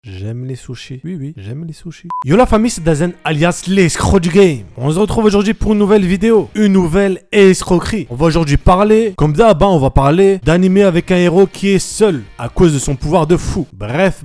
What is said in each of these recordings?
J'aime les sushis. Oui, j'aime les sushis. Yo la famille, c'est Dazen alias l'escroc du game. On se retrouve aujourd'hui pour une nouvelle vidéo. Une nouvelle escroquerie. On va aujourd'hui parler, comme d'hab, on va parler d'animé avec un héros qui est seul à cause de son pouvoir de fou. Bref,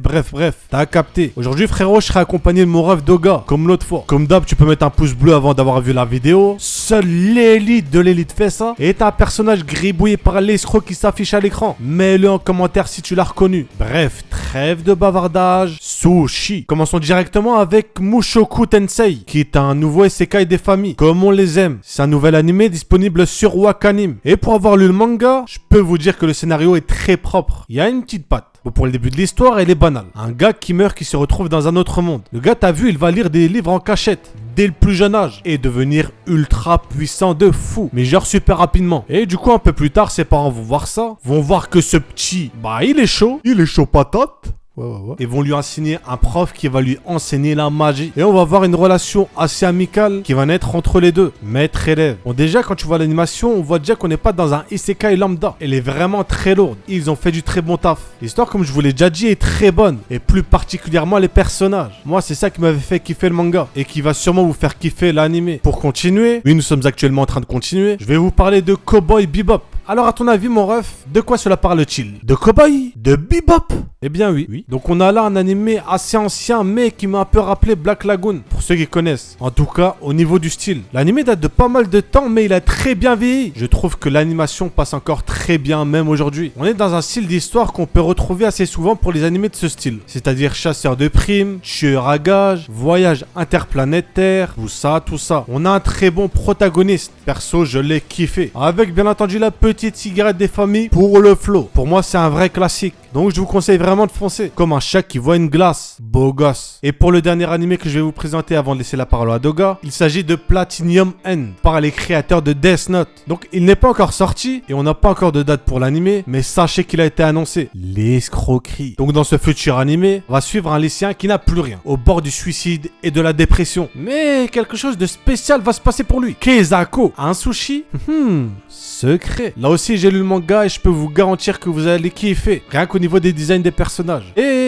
t'as capté. Aujourd'hui frérot, je serai accompagné de mon ref Doga, comme l'autre fois. Comme d'hab, tu peux mettre un pouce bleu avant d'avoir vu la vidéo. Seul l'élite de l'élite fait ça. Et t'as un personnage gribouillé par l'escroc qui s'affiche à l'écran. Mets-le en commentaire si tu l'as reconnu. Bref, trêve de bavardage. Sushi. Commençons directement avec Mushoku Tensei, qui est un nouveau isekai des familles, comme on les aime. C'est un nouvel animé disponible sur Wakanim. Et pour avoir lu le manga, je peux vous dire que le scénario est très propre. Il y a une petite patte. Bon, pour le début de l'histoire, elle est banale. Un gars qui meurt, qui se retrouve dans un autre monde. Le gars, t'as vu, il va lire des livres en cachette dès le plus jeune âge et devenir ultra puissant de fou, mais genre super rapidement. Et du coup, un peu plus tard, ses parents vont voir ça, vont voir que ce petit, il est chaud patate. Ouais. Et vont lui enseigner un prof qui va lui enseigner la magie. Et on va voir une relation assez amicale qui va naître entre les deux, maître-élève. Bon, déjà, quand tu vois l'animation, on voit déjà qu'on n'est pas dans un isekai lambda. Elle est vraiment très lourde. Ils ont fait du très bon taf. L'histoire, comme je vous l'ai déjà dit, est très bonne. Et plus particulièrement les personnages. Moi, c'est ça qui m'avait fait kiffer le manga. Et qui va sûrement vous faire kiffer l'animé. Pour continuer, oui, nous sommes actuellement en train de continuer. Je vais vous parler de Cowboy Bebop. Alors, à ton avis, mon ref, de quoi cela parle-t-il? De Cowboy? De Bebop? Eh bien oui. Donc on a là un animé assez ancien mais qui m'a un peu rappelé Black Lagoon, pour ceux qui connaissent. En tout cas, au niveau du style. L'animé date de pas mal de temps mais il a très bien vieilli. Je trouve que l'animation passe encore très bien même aujourd'hui. On est dans un style d'histoire qu'on peut retrouver assez souvent pour les animés de ce style. C'est-à-dire chasseur de primes, tueur à gages, voyage interplanétaire, tout ça. On a un très bon protagoniste. Perso, je l'ai kiffé. Avec bien entendu la petite cigarette des familles pour le flow. Pour moi, c'est un vrai classique. Donc je vous conseille vraiment de foncer. Comme un chat qui voit une glace. Beau gosse. Et pour le dernier animé que je vais vous présenter avant de laisser la parole à Doga, il s'agit de Platinum End par les créateurs de Death Note. Donc il n'est pas encore sorti et on n'a pas encore de date pour l'animé, mais sachez qu'il a été annoncé. L'escroquerie. Donc dans ce futur animé, on va suivre un lycéen qui n'a plus rien, au bord du suicide et de la dépression. Mais quelque chose de spécial va se passer pour lui. Kezako, un sushi secret. Là aussi j'ai lu le manga et je peux vous garantir que vous allez kiffer. Rien qu'au niveau des designs des personnages. Et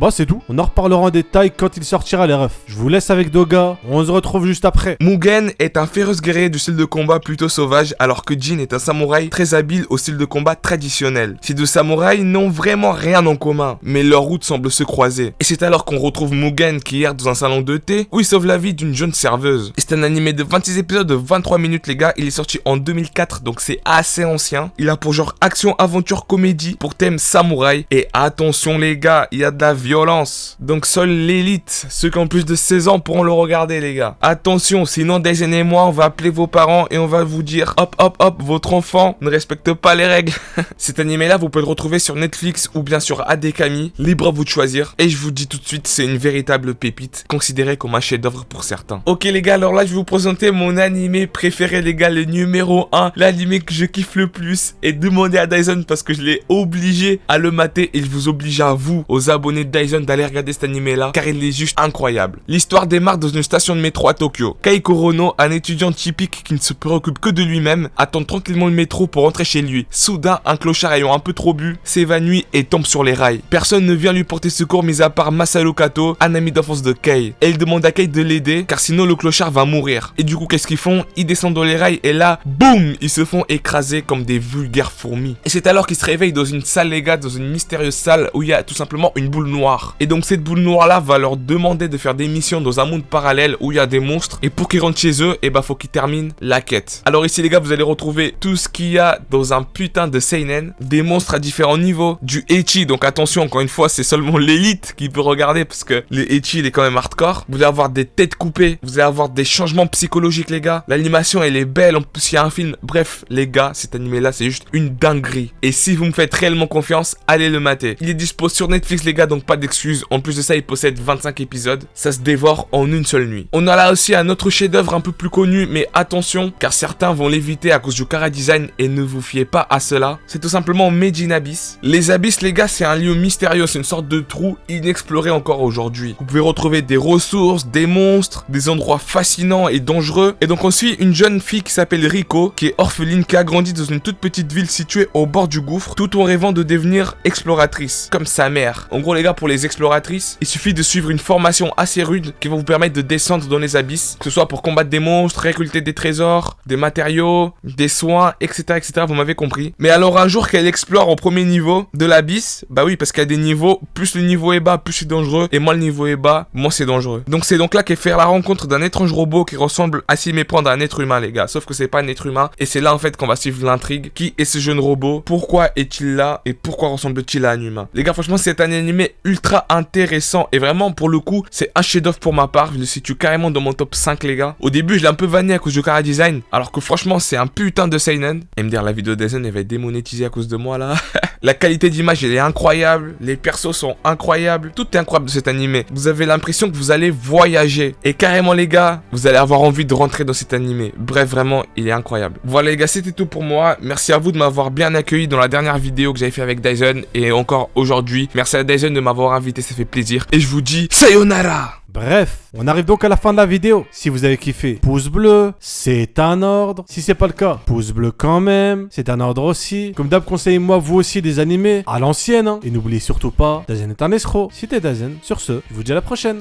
c'est tout. On en reparlera en détail quand il sortira les refs. Je vous laisse avec Doga. On se retrouve juste après. Mugen est un féroce guerrier du style de combat plutôt sauvage, alors que Jin est un samouraï très habile au style de combat traditionnel. Ces deux samouraïs n'ont vraiment rien en commun, mais leurs routes semblent se croiser. Et c'est alors qu'on retrouve Mugen qui erre dans un salon de thé où il sauve la vie d'une jeune serveuse. Et c'est un animé de 26 épisodes de 23 minutes les gars. Il est sorti en 2004 donc c'est assez ancien. Il a pour genre action, aventure, comédie pour thème samouraï. Et attention les gars, il y a de la violence. Donc seule l'élite, ceux qui ont plus de 16 ans pourront le regarder les gars. Attention, sinon Daisen et moi on va appeler vos parents et on va vous dire hop, votre enfant ne respecte pas les règles. Cet animé là vous pouvez le retrouver sur Netflix ou bien sur Adekami, libre à vous de choisir. Et je vous dis tout de suite, c'est une véritable pépite, considérée comme un chef d'œuvre pour certains. Ok les gars, alors là je vais vous présenter mon animé préféré les gars, le numéro 1, l'animé que je kiffe le plus. Et demandez à Daisen parce que je l'ai obligé à le mater et je vous oblige à vous, aux abonnés de Daisen, d'aller regarder cet animé là car il est juste incroyable. L'histoire démarre dans une station de métro à Tokyo. Kei Korono, un étudiant typique qui ne se préoccupe que de lui-même, attend tranquillement le métro pour rentrer chez lui. Soudain, un clochard ayant un peu trop bu s'évanouit et tombe sur les rails. Personne ne vient lui porter secours mis à part Masaru Kato, un ami d'enfance de Kei. Elle demande à Kei de l'aider car sinon le clochard va mourir. Et du coup qu'est-ce qu'ils font? Ils descendent dans les rails et là, boum, ils se font écraser comme des vulgaires fourmis. Et c'est alors qu'ils se réveillent dans une salle les gars, dans une mystérieuse salle où il y a tout simplement une boule noire. Et donc cette boule noire là va leur demander de faire des missions dans un monde parallèle où il y a des monstres. Et pour qu'ils rentrent chez eux, faut qu'ils terminent la quête. Alors ici les gars, vous allez retrouver tout ce qu'il y a dans un putain de seinen. Des monstres à différents niveaux. Du ecchi, donc attention, encore une fois, c'est seulement l'élite qui peut regarder parce que le ecchi il est quand même hardcore. Vous allez avoir des têtes coupées. Vous allez avoir des changements psychologiques les gars. L'animation elle est belle, en plus il y a un film. Bref les gars, cet animé là c'est juste une dinguerie. Et si vous me faites réellement confiance, allez le mater. Il est dispo sur Netflix les gars, donc pas d'excuses. En plus de ça, il possède 25 épisodes. Ça se dévore en une seule nuit. On a là aussi un autre chef-d'œuvre un peu plus connu, mais attention, car certains vont l'éviter à cause du chara-design et ne vous fiez pas à cela. C'est tout simplement Made in Abyss. Les abysses, les gars, c'est un lieu mystérieux. C'est une sorte de trou inexploré encore aujourd'hui. Vous pouvez retrouver des ressources, des monstres, des endroits fascinants et dangereux. Et donc on suit une jeune fille qui s'appelle Riko, qui est orpheline, qui a grandi dans une toute petite ville située au bord du gouffre, tout en rêvant de devenir exploratrices, comme sa mère. En gros les gars, pour les exploratrices, il suffit de suivre une formation assez rude qui va vous permettre de descendre dans les abysses, que ce soit pour combattre des monstres, récolter des trésors, des matériaux, des soins, etc. etc. Vous m'avez compris. Mais alors un jour qu'elle explore au premier niveau de l'abysse, bah oui, parce qu'il y a des niveaux, plus le niveau est bas, plus c'est dangereux, et moins le niveau est bas, moins c'est dangereux. Donc c'est donc là qu'elle fait la rencontre d'un étrange robot qui ressemble à s'y méprendre à un être humain, les gars. Sauf que c'est pas un être humain, et c'est là en fait qu'on va suivre l'intrigue. Qui est ce jeune robot? Pourquoi est-il là? Et pourquoi ressemble-t-il à un humain? Les gars, franchement, c'est un animé ultra intéressant, et vraiment, pour le coup, c'est un chef-d'œuvre pour ma part. Je le situe carrément dans mon top 5, les gars. Au début, je l'ai un peu vanné à cause du chara design, alors que franchement, c'est un putain de seinen. Et me dire, la vidéo d'Aizen, elle va être démonétisée à cause de moi, là. La qualité d'image, elle est incroyable. Les persos sont incroyables. Tout est incroyable de cet animé. Vous avez l'impression que vous allez voyager. Et carrément, les gars, vous allez avoir envie de rentrer dans cet animé. Bref, vraiment, il est incroyable. Voilà, les gars, c'était tout pour moi. Merci à vous de m'avoir bien accueilli dans la dernière vidéo que j'avais fait avec Dyson. Et encore aujourd'hui. Merci à Dyson de m'avoir invité, ça fait plaisir. Et je vous dis, sayonara! Bref, on arrive donc à la fin de la vidéo. Si vous avez kiffé, pouce bleu, c'est un ordre. Si c'est pas le cas, pouce bleu quand même, c'est un ordre aussi. Comme d'hab, conseillez-moi vous aussi des animés à l'ancienne. Hein. Et n'oubliez surtout pas, Dazen est un escroc. C'était Dazen. Sur ce, je vous dis à la prochaine.